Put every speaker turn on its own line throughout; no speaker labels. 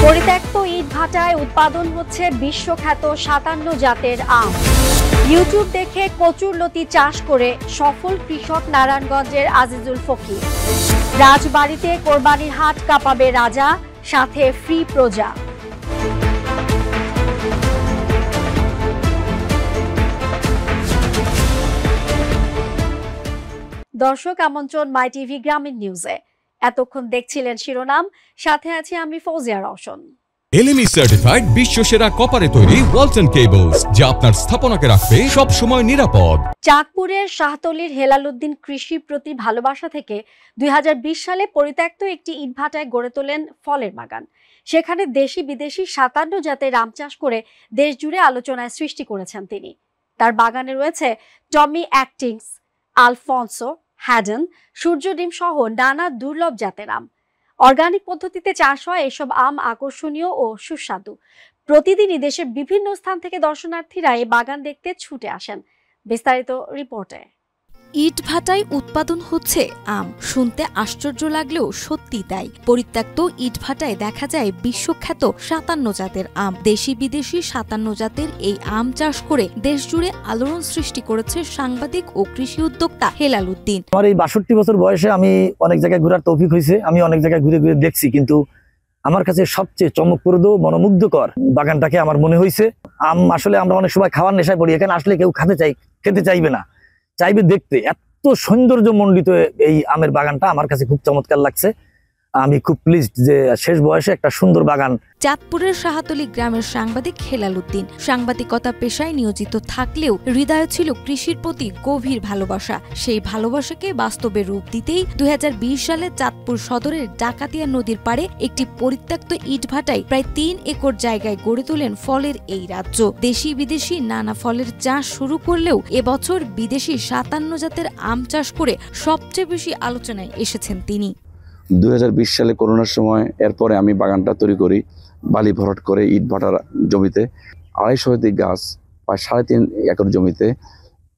পরিত্যক্ত ইটভাটায় উৎপাদন হচ্ছে বিশ্বখ্যাত ৫৭ জাতের আম। ইউটিউব দেখে কচুরলতি চাষ করে সফল কৃষক নারায়ণগঞ্জের আজিজুল ফকির। রাজবাড়িতে কোরবানির হাট কাঁপাবে রাজা, সাথে ফ্রি প্রজা। দর্শক, আমন্ত্রণ মাই টিভি গ্রামীণ নিউজে। এতক্ষণ দেখছিলেন শিরোনাম, সাথে আছি আমি ফৌজিয়া রওশন।
এলএমই সার্টিফাইড বিশ্বসেরা কপারে তৈরি ওয়ালটন কেবলস, যা আপনার স্থাপনাকে রাখবে সব সময় নিরাপদ।
চাঁদপুরের শাহতলীর হেলালুদ্দিন কৃষির প্রতি ভালোবাসা থেকে ২০২০ সালে পরিত্যক্ত একটি ইটভাটায় গড়ে তোলেন ফলের বাগান। সেখানে দেশি বিদেশি ৫৭ জাতের আম চাষ করে দেশ জুড়ে আলোচনায় সৃষ্টি করেছেন তিনি। তার বাগানে রয়েছে টমি অ্যাক্টিংস, আলফনসো, হ্যাডেন, সূর্য ডিম সহ নানা দুর্লভ জাতের আম। অর্গানিক পদ্ধতিতে চাষ হয় এসব আম আকর্ষণীয় ও সুস্বাদু। প্রতিদিনই দেশের বিভিন্ন স্থান থেকে দর্শনার্থীরা এই বাগান দেখতে ছুটে আসেন। বিস্তারিত রিপোর্টে।
ইটভাটায় উৎপাদন হচ্ছে আম, শুনতে আশ্চর্য লাগলেও সত্যি তাই। পরিত্যক্ত ইটভাটায় দেখা যায় বিশ্বখ্যাত ৫৭ জাতের আম। দেশি বিদেশি ৫৭ জাতের এই আম চাষ করে দেশ জুড়ে আলোড়ন সৃষ্টি করেছে সাংবাদিক ও কৃষি উদ্যোক্তা হেলালুদ্দিন।
আমার এই ৬২ বছর বয়সে আমি অনেক জায়গায় ঘোরার তৌফিক হয়েছে, আমি অনেক জায়গায় ঘুরে ঘুরে দেখছি, কিন্তু আমার কাছে সবচেয়ে চমকপ্রদ মনোমুগ্ধকর বাগানটাকে আমার মনে হয়েছে। আম আসলে আমরা অনেক সময় খাওয়ার নেশায় পড়ি, এখানে আসলে কেউ খেতে চাইবে না, চাইবে দেখতে। এত সৌন্দর্য মণ্ডিত এই আমের বাগানটা আমার কাছে খুব চমৎকার লাগছে। আমি খুব প্লিজড যে শেষ বয়সে একটা সুন্দর বাগান।
চাঁদপুরের শাহতলী গ্রামের সাংবাদিক হেলালুদ্দিন সাংবাদিকতা পেশায় নিয়োজিত থাকলেও হৃদয়ে ছিল কৃষির প্রতি গভীর ভালোবাসা। সেই ভালোবাসাকে বাস্তবে রূপ দিতেই ২০২০ সালে চাঁদপুর সদরের ডাকাতিয়া নদীর পাড়ে একটি পরিত্যক্ত ইটভাটায় প্রায় ৩ একর জায়গায় গড়ে তোলেন ফলের এই রাজ্য। দেশি বিদেশি নানা ফলের চাষ শুরু করলেও এবছর বিদেশি ৫৭ জাতের আম চাষ করে সবচেয়ে বেশি আলোচনায় এসেছেন তিনি।
২০২০ সালে করোনার সময় এরপরে আমি বাগানটা তৈরি করি বালি ভরাট করে ইট ভাটার জমিতে। ২৫০ গাছ, প্রায় ৩.৫ একর জমিতে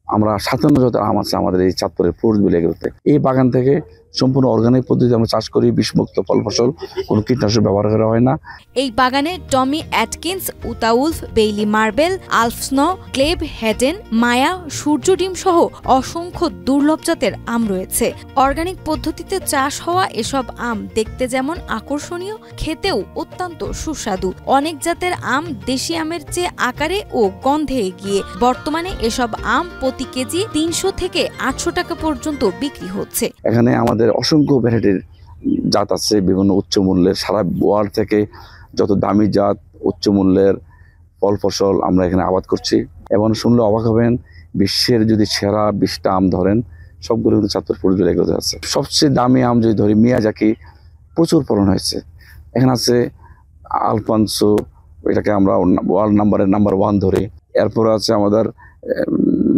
আমরা ৫৭ জাতের আম আছে আমাদের এই চাঁদপুরের ফ্রুটস ভ্যালি এগুলোতে। এই বাগান থেকে সম্পূর্ণ অর্গানিক পদ্ধতিতে আমরা চাষ করি, বিষমুক্ত ফল ফসল, কোনো কীটনাশক ব্যবহার করা হয় না।
এই বাগানে টমি Atkins, উতাউলফ, Bailey marble, আলফস্নো, Clive, Haden, মায়া, সূর্য ডিম সহ অসংখ্য দুর্লভ জাতের আম রয়েছে। অর্গানিক পদ্ধতিতে চাষ হওয়া এসব আম দেখতে যেমন আকর্ষণীয়, খেতেও অত্যন্ত সুস্বাদু। অনেক জাতের আম দেশি আমের চেয়ে আকারে ও গন্ধে এগিয়ে। বর্তমানে এসব আম প্রতি কেজি ৩০০ থেকে ৮০০ টাকা পর্যন্ত বিক্রি হচ্ছে।
এখানে আমাদের অসংখ্য ভ্যারাইটির জাত আছে, বিভিন্ন উচ্চ মূল্যের, সারা ওয়ার্ল্ড থেকে যত দামি জাত উচ্চ মূল্যের ফল ফসল আমরা এখানে আবাদ করছি। এবং শুনলে অবাক হবেন, বিশ্বের যদি সেরা ২০টা আম ধরেন সবগুলো কিন্তু চাঁদপুর ফ্রুটস ভ্যালি এগুলোতে আছে। সবচেয়ে দামি আম যদি ধরি মিয়াজাকি, প্রচুর ফলন হয়েছে। এখানে আছে আলফনসো, এটাকে আমরা ওয়ার্ল্ড নাম্বার 1 ধরি। এরপর আছে আমাদের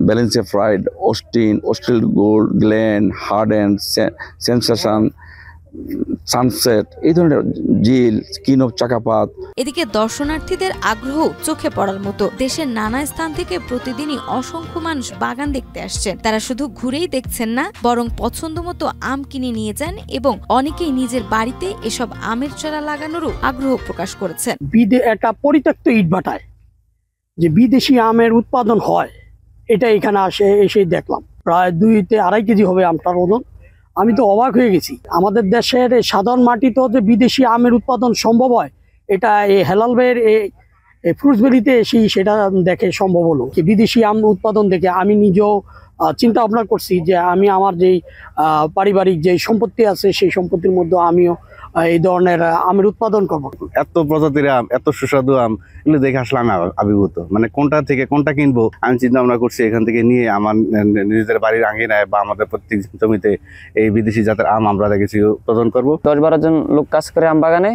ব্যালেন্সে ফ্রাইড, অস্টিল গোল্ড, গ্লেন, হার্ডেন, সেন্সেশন, সানসেট, এই ধরনের জিল, কিন অফ চাকাপাত।
এদিকে দর্শনার্থীদের আগ্রহ চোখে পড়ার মতো। দেশের নানা স্থান থেকে প্রতিদিনই অসংখ্য মানুষ বাগান দেখতে আসছেন। তারা শুধু ঘুরেই দেখছেন না, বরং পছন্দ মতো আম কিনে নিয়ে যান এবং অনেকেই নিজের বাড়িতে এসব আমের চারা লাগানোরও আগ্রহ প্রকাশ করেছেন।
একটা পরিত্যক্ত ইটভাটায় যে বিদেশি আমের উৎপাদন হয়, এটা এখানে এসে দেখলাম। প্রায় ২ থেকে ২.৫ কেজি হবে আমটার ওজন। আমি তো অবাক হয়ে গেছি। আমাদের দেশের সাধারণ মাটিতেও যে বিদেশি আমের উৎপাদন সম্ভব হয়, এটা এই হেলাল ভাইয়ের এই ফ্রুটস ভ্যালিতে এসেই সেটা দেখে সম্ভব হলো। কি বিদেশি আম উৎপাদন দেখে আমি নিজেও চিন্তা ভাবনা করছি যে আমি আমার যেই পারিবারিক যে সম্পত্তি আছে সেই সম্পত্তির মধ্যে আমিও এই ধরনের আমের উৎপাদন করবো।
এত প্রজাতির আম, এত সুস্বাদু আম, এগুলো দেখে আসলে আমি আবির্ভূত। মানে কোনটা থেকে কোনটা কিনবো আমি চিন্তা ভাবনা করছি, এখান থেকে নিয়ে আমার নিজেদের বাড়ির আঙিনায় বা আমাদের প্রত্যেক জমিতে এই বিদেশি জাতের আম আমরা দেখেছি উৎপাদন করবো।
১০-১২ জন লোক কাজ করে আম বাগানে,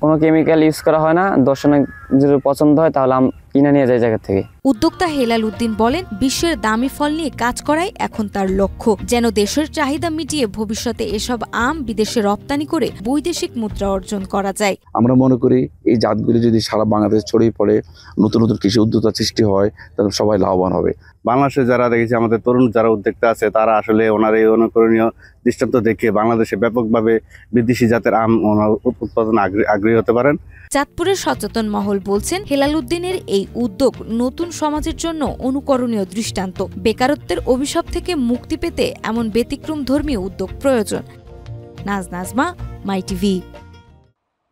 কোনো কেমিক্যাল ইউজ করা হয় না। দর্শনের যদি পছন্দ হয় তাহলে আম কিনে নিয়ে যায় জায়গা থেকে।
উদ্যোক্তা হেলাল উদ্দিন বলেন, বিশ্বের দামি ফল নিয়ে কাজ করাই এখন তার লক্ষ্য, যেন দেশের চাহিদা মিটিয়ে ভবিষ্যতে এসব আম বিদেশে রপ্তানি করে বৈদেশিক মুদ্রা অর্জন করা যায়।
আমরা মনে করি এই জাতগুলি যদি সারা বাংলাদেশ ছড়িয়ে পড়ে, নতুন নতুন কৃষি উদ্যোক্তা সৃষ্টি হয়, তাহলে সবাই লাভবান হবে।
বাংলাদেশে যারা দেখেছি আমাদের তরুণ যারা উদ্যোক্তা আছে, তারা আসলে ওনার এই অনুকরণীয় দৃষ্টান্ত দেখে বাংলাদেশে ব্যাপকভাবে বিদেশি জাতের আম উৎপাদন আগ্রহী হতে পারেন।
চাঁদপুরের সচেতন মহল বলছেন, হেলাল উদ্দিনের এই উদ্যোগ নতুন সমাজের জন্য অনুকরণীয় দৃষ্টান্ত। বেকারত্বের অভিশাপ থেকে মুক্তি পেতে এমন ব্যতিক্রমধর্মী উদ্যোগ প্রয়োজন। নাজমা, মাই টিভি।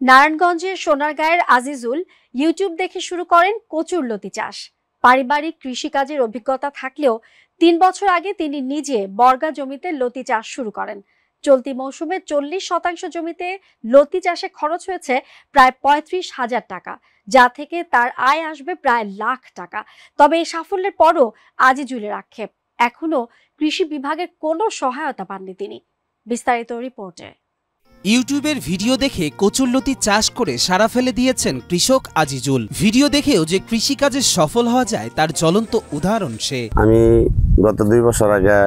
নারায়ণগঞ্জের সোনারগাঁয়ের আজিজুল ইউটিউব দেখে শুরু করেন কচুরলতি চাষ। পারিবারিক কৃষিকাজের অভিজ্ঞতা থাকলেও 3 বছর আগে তিনি নিজে বর্গা জমিতে লতি চাষ শুরু করেন। চলতি মৌসুমে 40% জমিতে লতি চাষে খরচ হয়েছে প্রায় 35,000 টাকা, যা থেকে তার আয় আসবে প্রায় লাখ টাকা। তবে এই সাফল্যের পরও আজিজুলের আক্ষেপ, এখনো কৃষি বিভাগের কোনো সহায়তা পাননি তিনি। বিস্তারিত রিপোর্টে।
ইউটিউবের ভিডিও দেখে কচুরলতি চাষ করে সারা ফেলে দিয়েছেন কৃষক আজিজুল। ভিডিও দেখেও যে কৃষিকাজে সফল হওয়া যায় তার জ্বলন্ত উদাহরণ সে।
আমি গত 2 বছর আগে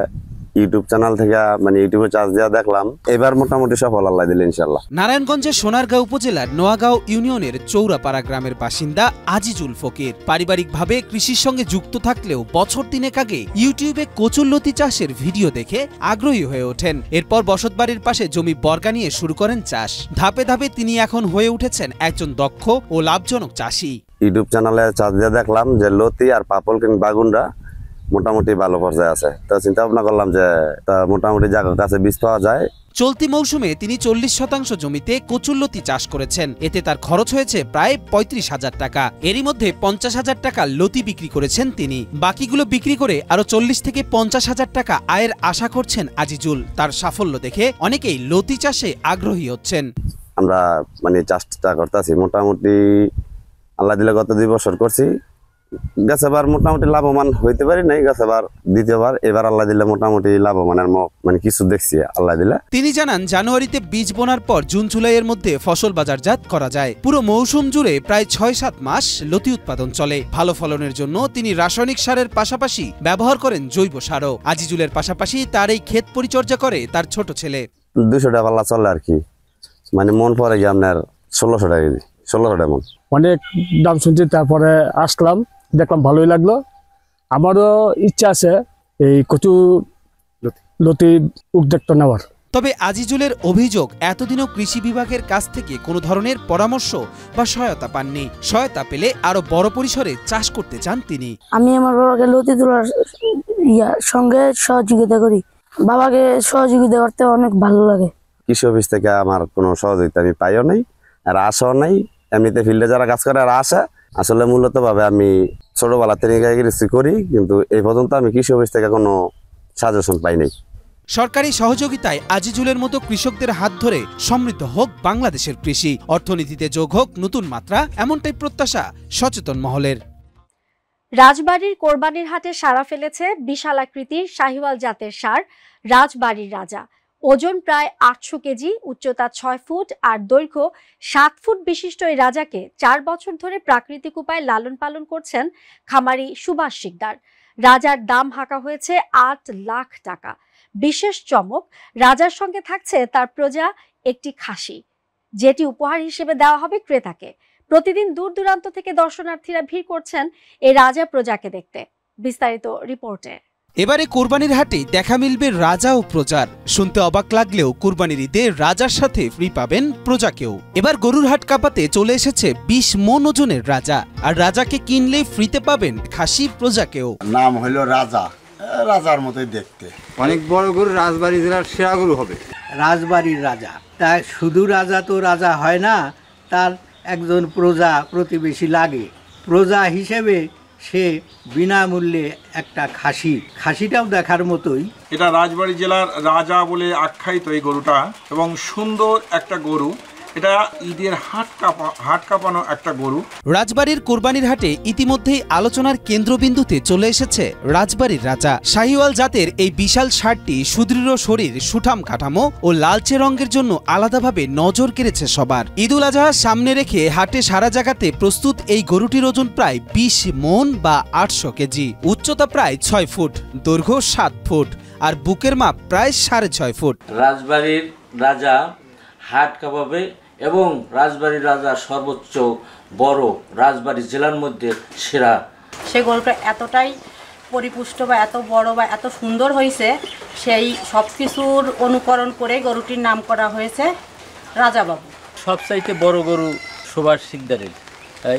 ইউটিউব চ্যানেল থেকে ইউটিউবে চাষ দেওয়া দেখলাম, এবার মোটামুটি সফল আল্লাহ দিলে ইনশাল্লাহ।
নারায়ণগঞ্জের সোনারগাঁও উপজেলার নোয়াগাঁও ইউনিয়নের চৌরাপাড়া গ্রামের বাসিন্দা আজিজুল ফকির পারিবারিকভাবে কৃষির সঙ্গে যুক্ত থাকলেও বছর 3 আগে ইউটিউবে কচুরলতি চাষের ভিডিও দেখে আগ্রহী হয়ে ওঠেন। এরপর বসতবাড়ির পাশে জমি বর্গা নিয়ে শুরু করেন চাষ। ধাপে ধাপে তিনি এখন হয়ে উঠেছেন একজন দক্ষ ও লাভজনক চাষি।
ইউটিউব চ্যানেলে চাষ দিয়ে দেখলাম যে লতি আর পাপল কিংবা বাগুনরা মোটামুটি ভালো পর্যায়ে আছে, তো চিন্তা ভাবনা করলাম যে মোটামুটি জায়গার কাছে বীজ পাওয়া যায়।
চলতি মৌসুমে তিনি 40% জমিতে কচুরলতি চাষ করেছেন। এতে তার খরচ হয়েছে প্রায় 35,000 টাকা। এরই মধ্যে 50,000 টাকা লতি বিক্রি করেছেন তিনি। বাকিগুলো বিক্রি করে আরো 40 থেকে 50,000 টাকা আয়ের আশা করছেন আজিজুল। তার সাফল্য দেখে অনেকেই লতি চাষে আগ্রহী হচ্ছেন।
আমরা চাষটা করতেছি মোটামুটি আল্লাহ দিলে গত 2 বছর করছি, গাছাবার মোটামুটি লাভবান হইতে পারি নাই, গাছাবার দ্বিতীয়বার, এবার আল্লাহ দিলে মোটামুটি লাভবানের কিছু দেখছি আল্লাহ দিলে।
তিনি জানান, জানুয়ারিতে বীজ বোনার পর জুন জুলাইয়ের মধ্যে ফসল বাজারজাত করা যায়। পুরো মৌসুম জুড়ে প্রায় 6-7 মাস লতি উৎপাদন চলে। ভালো ফলনের জন্য তিনি রাসায়নিক সারের পাশাপাশি ব্যবহার করেন জৈব সারও। আজিজুলের পাশাপাশি তার এই ক্ষেত পরিচর্যা করে তার ছোট ছেলে।
200 টাকা পাল্লা চলে আর কি, মন পরে গিয়ে আপনার 1600 টাকা কেজি, 1600 টাকা মন।
অনেক দাম শুনছি, তারপরে আসলাম, দেখলাম ভালোই লাগলো। আমারও ইচ্ছা আছে এই কচু লতি উদ্যোক্তা নেওয়ার।
তবে আজিজুলের অভিযোগ, এতদিনও কৃষি বিভাগের কাছ থেকে কোনো ধরনের পরামর্শ বা সহায়তা পাননি। সহায়তা পেলে আরো বড় পরিসরে চাষ করতে চান তিনি।
আমি আমার বাবাকে লতি তোলার সঙ্গে সহযোগিতা করি। বাবাকে সহযোগিতা করতে অনেক ভালো লাগে।
কৃষি অফিস থেকে আমার কোনো সহযোগিতা আমি পাইও নাই, আর আশাও নাই। এমনিতে ফিল্ডে যারা কাজ করে আর আসা, আসলে মূলত ভাবে আমি ছোটবেলা থেকে কৃষি করি, কিন্তু এই পর্যন্ত আমি কৃষি অফিস থেকে কোনো সাজেশন পাই নাই।
সরকারি সহযোগিতায় আজিজুলের মতো কৃষকদের হাত ধরে সমৃদ্ধ হোক বাংলাদেশের কৃষি, অর্থনীতিতে যোগ হোক নতুন মাত্রা, এমনটাই প্রত্যাশা সচেতন মহলের।
রাজবাড়ির কোরবানির হাটে সাড়া ফেলেছে বিশাল আকৃতির শাহিওয়াল জাতের ষাঁড় রাজবাড়ির রাজা। ওজন প্রায় 800 কেজি, উচ্চতা 6 ফুট আর দৈর্ঘ্য 7 ফুট বিশিষ্ট এই রাজাকে 4 বছর ধরে প্রাকৃতিক উপায়ে লালন পালন করছেন খামারি সুভাষ শিকদার। রাজার দাম হাঁকা হয়েছে 8 লাখ টাকা। বিশেষ চমক, রাজার সঙ্গে থাকছে তার প্রজা একটি খাসি, যেটি উপহার হিসেবে দেওয়া হবে ক্রেতাকে। প্রতিদিন দূর দূরান্ত থেকে দর্শনার্থীরা ভিড় করছেন এই রাজা প্রজাকে দেখতে। বিস্তারিত রিপোর্টে।
এবারে কোরবানির হাটে দেখা মিলবে রাজা ও প্রজার। শুনতে অবাক লাগলেও কোরবানির ঈদে রাজার সাথে ফ্রি পাবেন প্রজাকেও। এবার গরুর হাট কাঁপাতে চলে এসেছে 20 মন ওজনের রাজা, আর রাজাকে কিনলে ফ্রিতে পাবেন খাসি প্রজাকেও।
নাম হলো রাজা, রাজার মতোই দেখতে।
অনেক বড় গরু, রাজবাড়ি জেলার সেরা গরু হবে।
রাজবাড়ির রাজা, তাই শুধু রাজা তো রাজা হয় না, তার একজন প্রজা প্রতিবেশী লাগে। প্রজা হিসেবে সে বিনামূল্যে একটা খাসিটাও দেখার মতোই।
এটা রাজবাড়ি জেলার রাজা বলে আখ্যায়িত এই গরুটা, এবং সুন্দর একটা গরু। এটা ঈদের হাট কাঁপানো একটা গরু।
রাজবাড়ির কোরবানির হাটে ইতিমধ্যেই আলোচনার কেন্দ্রবিন্দুতে চলে এসেছে রাজবাড়ির রাজা। শাহিওয়াল জাতের এই বিশাল ষাঁড়টি সুদৃঢ় শরীর, সুঠাম কাঠামো ও লালচে রঙের জন্য আলাদাভাবে নজর কেড়েছে সবার। ঈদুল আজহা সামনে রেখে হাটে সারা জায়গাতে প্রস্তুত এই গরুটির ওজন প্রায় 20 মণ বা 800 কেজি। উচ্চতা প্রায় 6 ফুট, দৈর্ঘ্য 7 ফুট আর বুকের মাপ প্রায় 6.5 ফুট।
রাজবাড়ির রাজা হাট কাঁপাবে এবং রাজবাড়ির রাজা সর্বোচ্চ বড় রাজবাড়ি জেলার মধ্যে সেরা।
সে গরুটা এতটাই পরিপুষ্ট বা এত বড় বা এত সুন্দর হয়েছে, সেই সব কিছুর অনুকরণ করে গরুটির নাম করা হয়েছে রাজাবাবু।
সবচাইতে বড় গরু সুভাষ শিকদারের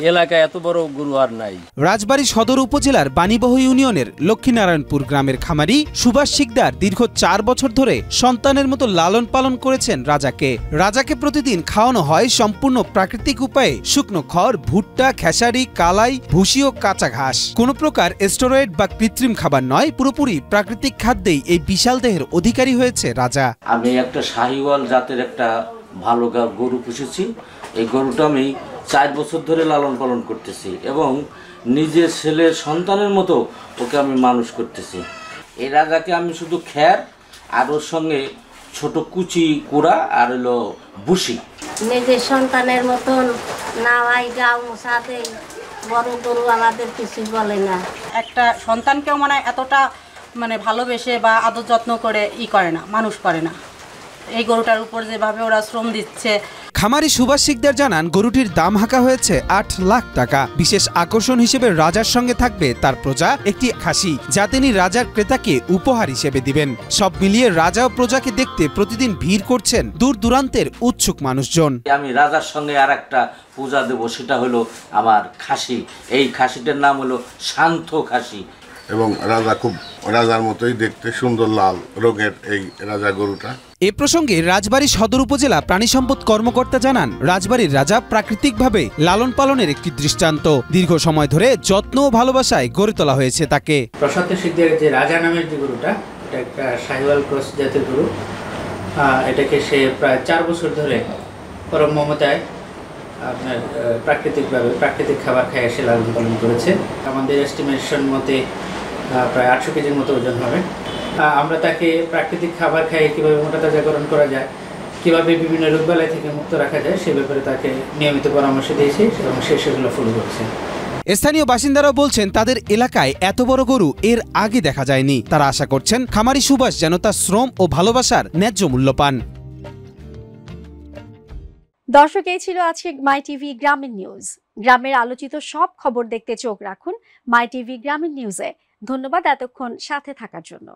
এলাকায়, এত বড় গরু আর নাই।
রাজবাড়ী সদর উপজেলার বাণীবহ ইউনিয়নের লক্ষ্মীনারায়ণপুর গ্রামের খামারি সুভাষ শিকদার দীর্ঘ 4 বছর ধরে সন্তানের মতো লালন পালন করেছেন রাজাকে। রাজাকে প্রতিদিন খাওয়ানো হয় সম্পূর্ণ প্রাকৃতিক উপায়ে শুকনো খড়, ভুট্টা, খেসারি, কালাই, ভুসি ও কাঁচা ঘাস। কোনো প্রকার স্টেরয়েড বা কৃত্রিম খাবার নয়, পুরোপুরি প্রাকৃতিক খাদ্যেই এই বিশাল দেহের অধিকারী হয়েছে রাজা।
আমি একটা শাহিওয়াল জাতের একটা ভালো গরু পুষেছি। এই গরুটা আমি 4 বছর ধরে লালন পালন করতেছি এবং নিজের ছেলের সন্তানের মতো ওকে আমি মানুষ করতেছি। এই রাজাকে আমি শুধু খ্যার আর ওর সঙ্গে ছোট কুচি কুড়া আর হলো ভুসি।
নিজের সন্তানের মতন নাওয়াই গাও সাথে বড় গরু আমাদের কিছু বলে না।
একটা সন্তানকেও মানে এতটা ভালোবেসে বা আদর যত্ন করে করে না, মানুষ করে না। এই গরুটার উপর যেভাবে ওরা শ্রম দিচ্ছে।
খামারি সুভাষ শিকদার জানান, গরুটির দাম হাঁকা হয়েছে 8 লাখ টাকা। বিশেষ আকর্ষণ হিসেবে রাজার সঙ্গে থাকবে তার প্রজা, একটি খাসি, যা তিনি রাজার ক্রেতাকে উপহার হিসেবে দিবেন। সব মিলিয়ে রাজা ও প্রজাকে দেখতে প্রতিদিন ভিড় করছেন দূর দূরান্তের উৎসুক মানুষজন।
আমি রাজার সঙ্গে আর একটা পূজা দেব, সেটা হলো আমার খাসি। এই খাসিটার নাম হলো শান্ত খাসি
এবং রাজা খুব রাজার মতোই দেখতে, সুন্দর লাল রঙের এই রাজা গরুটা।
এ প্রসঙ্গে রাজবাড়ী সদর উপজেলা প্রাণী সম্পদ কর্মকর্তা জানান, রাজবাড়ির রাজা প্রাকৃতিকভাবে লালন পালনের একটি দৃষ্টান্ত। দীর্ঘ সময় ধরে যত্ন ও ভালোবাসায় গড়ে তোলা হয়েছে তাকে।
প্রশান্ত শিকদারের যে রাজা নামের যে গরুটা, এটা একটা শাহিওয়াল ক্রস জাতের গরু। এটাকে সে প্রায় 4 বছর ধরে পরম মমতায় আপনার প্রাকৃতিকভাবে প্রাকৃতিক খাবার খাইয়ে সে লালন পালন করেছে। আমাদের এস্টিমেশন মতে প্রায় 800 কেজির মতো ওজন হবে। আমরা তাকে প্রাকৃতিক খাবার খাইয়ে কীভাবে মোটা তাজাকরণ করা যায়, কীভাবে বিভিন্ন রোগবালাই থেকে মুক্ত রাখা যায়, সে ব্যাপারে তাকে নিয়মিত পরামর্শ দিয়েছি এবং সে সেগুলো ফলো করেছে।
স্থানীয় বাসিন্দারাও বলছেন, তাদের এলাকায় এত বড় গরু এর আগে দেখা যায়নি। তারা আশা করছেন খামারি সুভাষ যেন তার শ্রম ও ভালোবাসার ন্যায্য মূল্য পান।
দর্শক, এই ছিল আজকে মাই টিভি গ্রামীণ নিউজ। গ্রামের আলোচিত সব খবর দেখতে চোখ রাখুন মাই টিভি গ্রামীণ নিউজে। ধন্যবাদ এতক্ষণ সাথে থাকার জন্য।